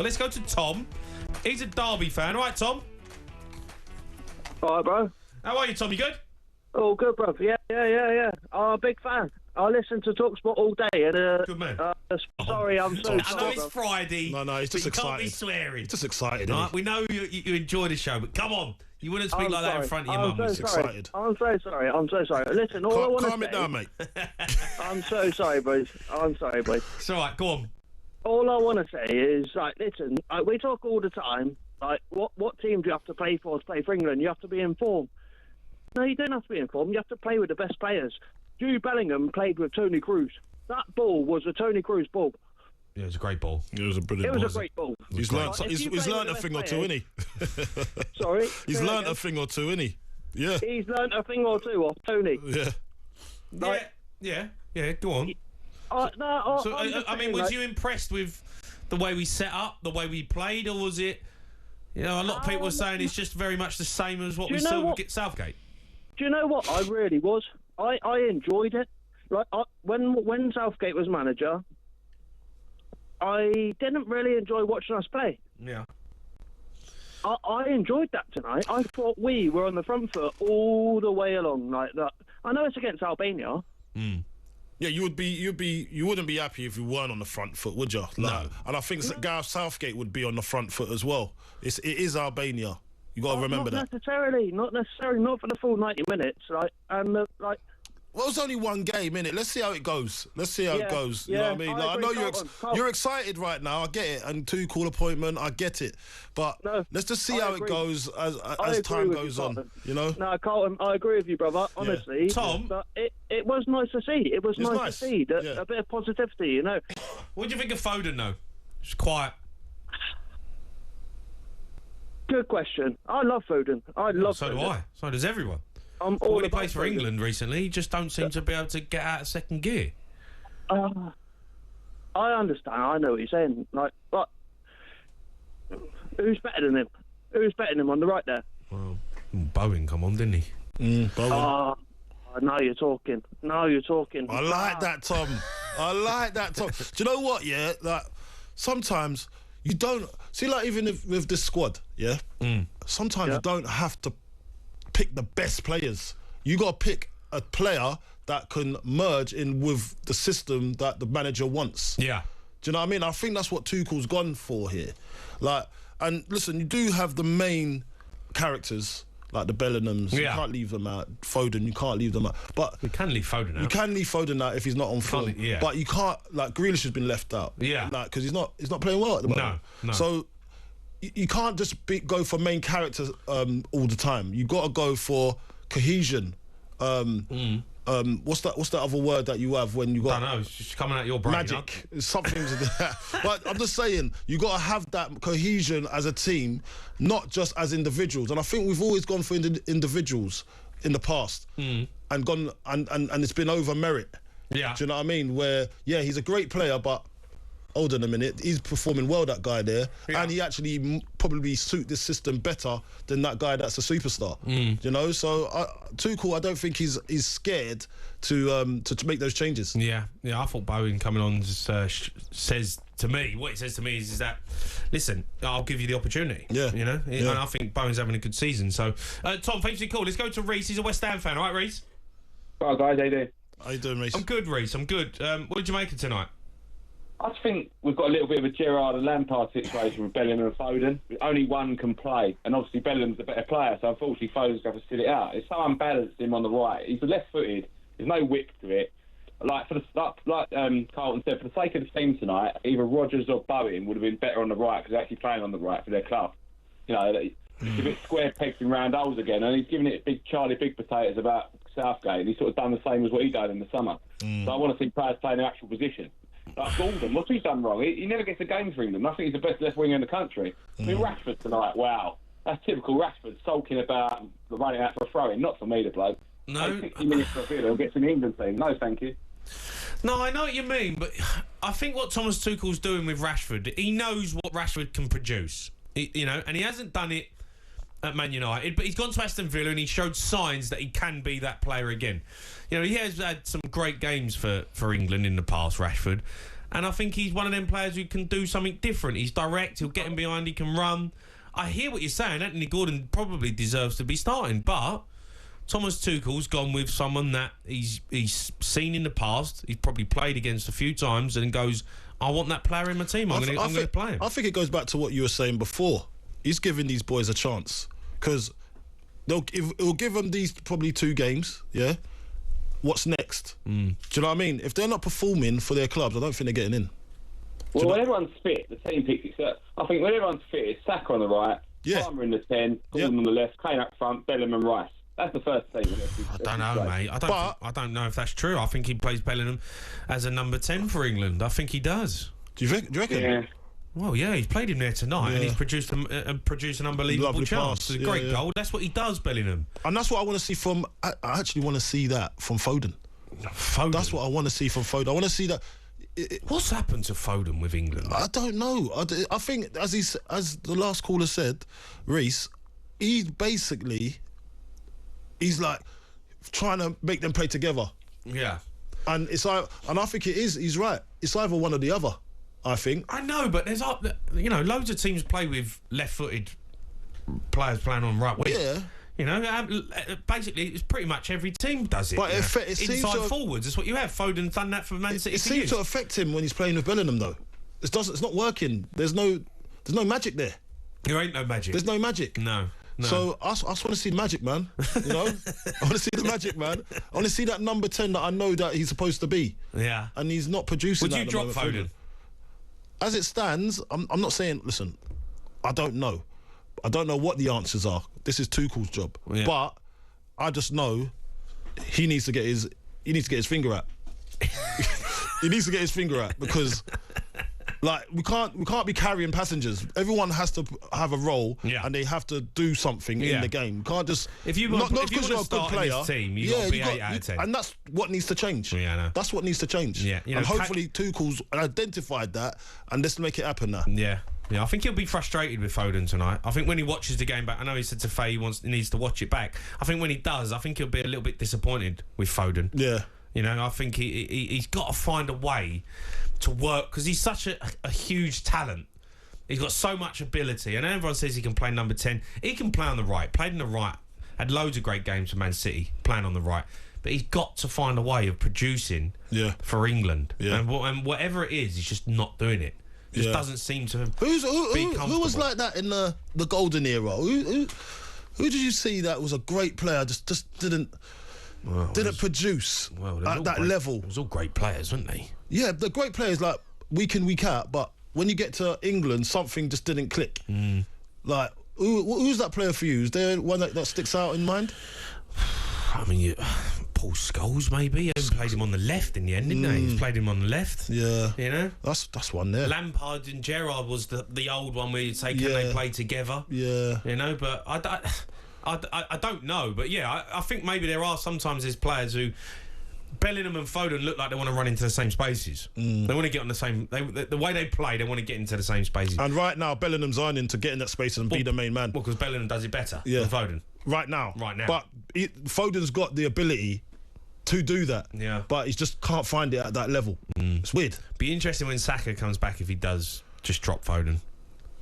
Well, let's go to Tom. He's a Derby fan. All right, Tom? All right, bro. How are you, Tom? You good? Oh, good, bro. Yeah. I'm a big fan. I listen to talkSPORT all day. And, Good man. Sorry, I'm so I sorry, know it's bro. Friday. No, he's just but you excited. can't be swearing. He's just excited, Right? isn't We know you enjoy the show, but come on. You wouldn't speak I'm like that in sorry. front of your mum. I'm would so you? sorry. Excited. I'm so sorry. Listen, all I want to Calm say... it down, mate. I'm so sorry, boys. I'm sorry, boys. It's all right. Go on. All I want to say is, like, listen, we talk all the time, like, what team do you have to play for to play for England? You have to be in form. No, you don't have to be in form. You have to play with the best players. Jude Bellingham played with Tony Cruz. That ball was a Tony Cruz ball. Yeah, it was a great ball. It was a brilliant It ball. was a great ball. He's learnt a thing or two, innit he? Sorry? He's learnt a thing or two, innit he? Yeah. He's learnt a thing or two off Tony. Yeah. Yeah. Go on. I mean, was you impressed with the way we set up, the way we played, or was it? You know, a lot of people are saying it's just very much the same as what we saw with Southgate. Do you know what? I really was. I enjoyed it. Like when Southgate was manager, I didn't really enjoy watching us play. Yeah. I enjoyed that tonight. I thought we were on the front foot all the way along like that. I know it's against Albania. Mm. Yeah, you wouldn't be happy if you weren't on the front foot, would you? No. And I think Gareth Southgate would be on the front foot as well. It is Albania. You got to remember that. Not necessarily, not for the full 90 minutes, right? And well, it's only one game, innit? Let's see how it goes. You know what I mean? I know you're excited right now. I get it. And Tuchel appointment, I get it. But let's just see how it goes as time goes on. You know? No, Carlton, I agree with you, brother. Honestly, Tom, but it was nice to see. It was nice to see a bit of positivity. You know. What do you think of Foden, though? Just quiet. Good question. I love Foden. So do I. So does everyone. When he plays for England recently, he just don't seem to be able to get out of second gear. I understand. I know what you're saying. Like, but who's better than him? Who's better than him on the right there? Well, Bowen come on, didn't he? Bowen. Now you're talking. I like that, Tom. Do you know what? Yeah, like sometimes you don't see, like even with this squad. Yeah, sometimes you don't have to pick the best players. You got to pick a player that can merge in with the system that the manager wants. Yeah. Do you know what I mean? I think that's what Tuchel's gone for here. Like, and listen, you do have the main characters, like the Bellinghams. You can't leave them out. Foden, you can't leave them out. But we can leave Foden out. You can leave Foden out if he's not on form. But you can't, like, Grealish has been left out. Yeah. Like, because he's not playing well at the moment. No. So you can't just go for main characters all the time. You got to go for cohesion. What's that other word that you have when you got? I don't know. It's just coming out your brain. Magic. Something to that. But I'm just saying, you got to have that cohesion as a team, not just as individuals. And I think we've always gone for individuals in the past, and gone and it's been over merit. Yeah. Do you know what I mean? Where he's a great player, but hold on a minute, he's performing well, that guy there, and he actually probably suit this system better than that guy that's a superstar. You know, so Tuchel, I don't think he's scared to make those changes. Yeah. I thought Bowen coming on just says to me, what it says to me is that, listen, I'll give you the opportunity. Yeah, you know, and I think Bowen's having a good season. So, Tom, thanks for your call. Let's go to Reece. He's a West Ham fan, all right, Reece? Right, guys, how you doing? How you doing, Reece? I'm good, Reece. I'm good. What did you make of tonight? I just think we've got a little bit of a Gerrard and Lampard situation with Bellingham and Foden. Only one can play, and obviously Bellingham's the better player, so unfortunately Foden's going to sit it out. It's so unbalanced him on the right. He's left-footed. There's no whip to it. Like Carlton said, for the sake of the team tonight, either Rodgers or Bowen would have been better on the right because they're actually playing on the right for their club. You know, it's a bit square pegs in round holes again, and he's giving it big potatoes about Southgate, and he's sort of done the same as what he done in the summer. So I want to see players playing their actual position. Like Gordon, what's he done wrong? He never gets a game for England. I think he's the best left winger in the country. I mean, Rashford tonight, wow. That's typical Rashford, sulking about running out for a throw-in. Not for me, the bloke. No. 60 minutes for a field, gets in the England team. No, thank you. No, I know what you mean, but I think what Thomas Tuchel's doing with Rashford, he knows what Rashford can produce. You know, and he hasn't done it at Man United, but he's gone to Aston Villa and he showed signs that he can be that player again. You know, he has had some great games for England in the past, Rashford, And I think he's one of them players who can do something different. He's direct, he'll get him behind, he can run. I hear what you're saying. Anthony Gordon probably deserves to be starting, but Thomas Tuchel's gone with someone that he's seen in the past. He's probably played against a few times and goes, I want that player in my team. I'm going to play him. I think it goes back to what you were saying before. He's giving these boys a chance because it'll give them these probably 2 games, yeah? What's next? Do you know what I mean? If they're not performing for their clubs, I don't think they're getting in. Well, when everyone's fit, the team picks it. I think when everyone's fit, it's Saka on the right, Palmer in the 10, Gordon on the left, Kane up front, Bellingham and Rice. That's the first team. I don't know, mate. I don't know if that's true. I think he plays Bellingham as a number 10 for England. I think he does. Do you reckon? Yeah. Well, yeah, he's played him there tonight and he's produced an unbelievable Lovely chance. pass. It's a great goal. That's what he does, Bellingham. And that's what I want to see from... I actually want to see that from Foden. That's what I want to see from Foden. I want to see that... What's happened to Foden with England? I don't know. I think, as the last caller said, Reece, he's like trying to make them play together. Yeah. And I think it is. He's right. It's either one or the other, I think. I know, but there's loads of teams play with left-footed players playing on right wing. Yeah. You know, basically, it's pretty much every team does it. But it seems inside forwards, that's what you have. Foden done that for Man City. It seems to affect him when he's playing with Bellingham, though. It's not working. There's no magic there. There ain't no magic. There's no magic. No. So I just want to see magic, man. You know, I want to see the magic, man. I want to see that number 10 that I know that he's supposed to be. Yeah. And he's not producing. Would you drop Foden? As it stands, I'm not saying. Listen, I don't know. I don't know what the answers are. This is Tuchel's job, but I just know he needs to get his finger out. He needs to get his finger out because, like, we can't be carrying passengers. Everyone has to have a role, and they have to do something in the game. You can't just if you want to start in this team, you got to be 8 out of 10, and that's what needs to change. Yeah, I know. That's what needs to change. Yeah, and hopefully Tuchel's identified that, and let's make it happen now. Yeah. Yeah, I think he'll be frustrated with Foden tonight. I think when he watches the game back, I know he said to Faye he needs to watch it back. I think when he does, I think he'll be a little bit disappointed with Foden. Yeah. You know, I think he's got to find a way to work because he's such a huge talent. He's got so much ability. And everyone says he can play number 10. He can play on the right. Played on the right. Had loads of great games for Man City, playing on the right. But he's got to find a way of producing for England. Yeah. And whatever it is, he's just not doing it. Just doesn't seem to be comfortable. Who was like that in the golden era? Who did you see that was a great player, just didn't produce at that level? It was all great players, weren't they? Yeah, the great players, like, week in, week out, but when you get to England, something just didn't click. Like, who's that player for you? Is there one that sticks out in mind? I mean, Paul Scholes, maybe. He played him on the left in the end, didn't he? He's played him on the left. Yeah. You know? That's one there. Lampard and Gerrard was the old one where you'd say, can they play together? Yeah. You know, but I don't know. But yeah, I think maybe there's players who... Bellingham and Foden look like they want to run into the same spaces. They want to get on the same... the way they play, they want to get into the same spaces. And right now, Bellingham's earning to get in that space and be the main man. Well, because Bellingham does it better than Foden. Right now. But Foden's got the ability to do that. Yeah. But he just can't find it at that level. It's weird. Be interesting when Saka comes back if he does just drop Foden.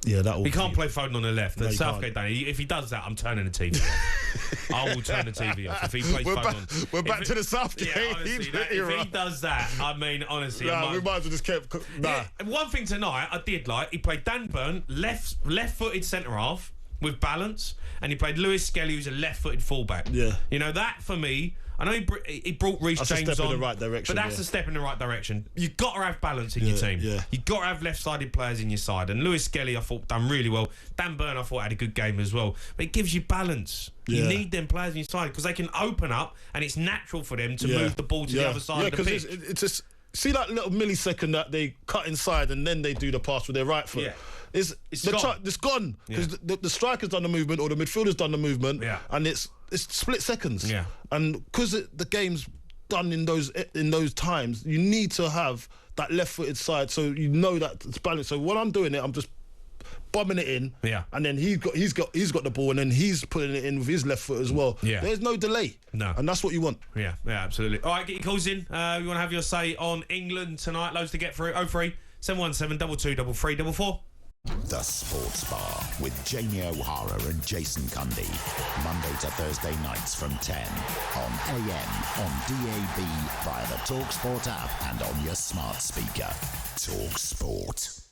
Yeah, that will. He can't play Foden on the left. No, Southgate don't. If he does that, I'm turning the TV off. I will turn the TV off if he plays Foden. We're back to the Southgate. Yeah, honestly, if he does that, I mean, honestly, we might as well just keep. Nah. Yeah, one thing tonight I did like. He played Dan Burn, left-footed centre half with balance, and he played Lewis-Skelly, who's a left-footed fullback. Yeah, you know that for me. I know he brought Reece James on. That's a step in the right direction. But that's a step in the right direction. You've got to have balance in your team. Yeah. You've got to have left-sided players in your side. And Lewis-Skelly, I thought, done really well. Dan Burn, I thought, had a good game as well. But it gives you balance. You need them players in your side because they can open up and it's natural for them to move the ball to the other side of the pitch. It's just... See that little millisecond that they cut inside and then they do the pass with their right foot? Yeah. It's gone. Because the striker's done the movement or the midfielder's done the movement and it's split seconds. Yeah. And because the game's done in those times, you need to have that left-footed side so you know that it's balanced. So when I'm doing it, I'm just bombing it in. Yeah. And then he's got the ball, and then he's putting it in with his left foot as well. Yeah. There's no delay. No. And that's what you want. Yeah, absolutely. All right, get your calls in. We want to have your say on England tonight. Loads to get through. 03 717 22 344. The Sports Bar with Jamie O'Hara and Jason Cundy. Monday to Thursday nights from 10 on AM, on DAB, via the talkSPORT app and on your smart speaker. talkSPORT.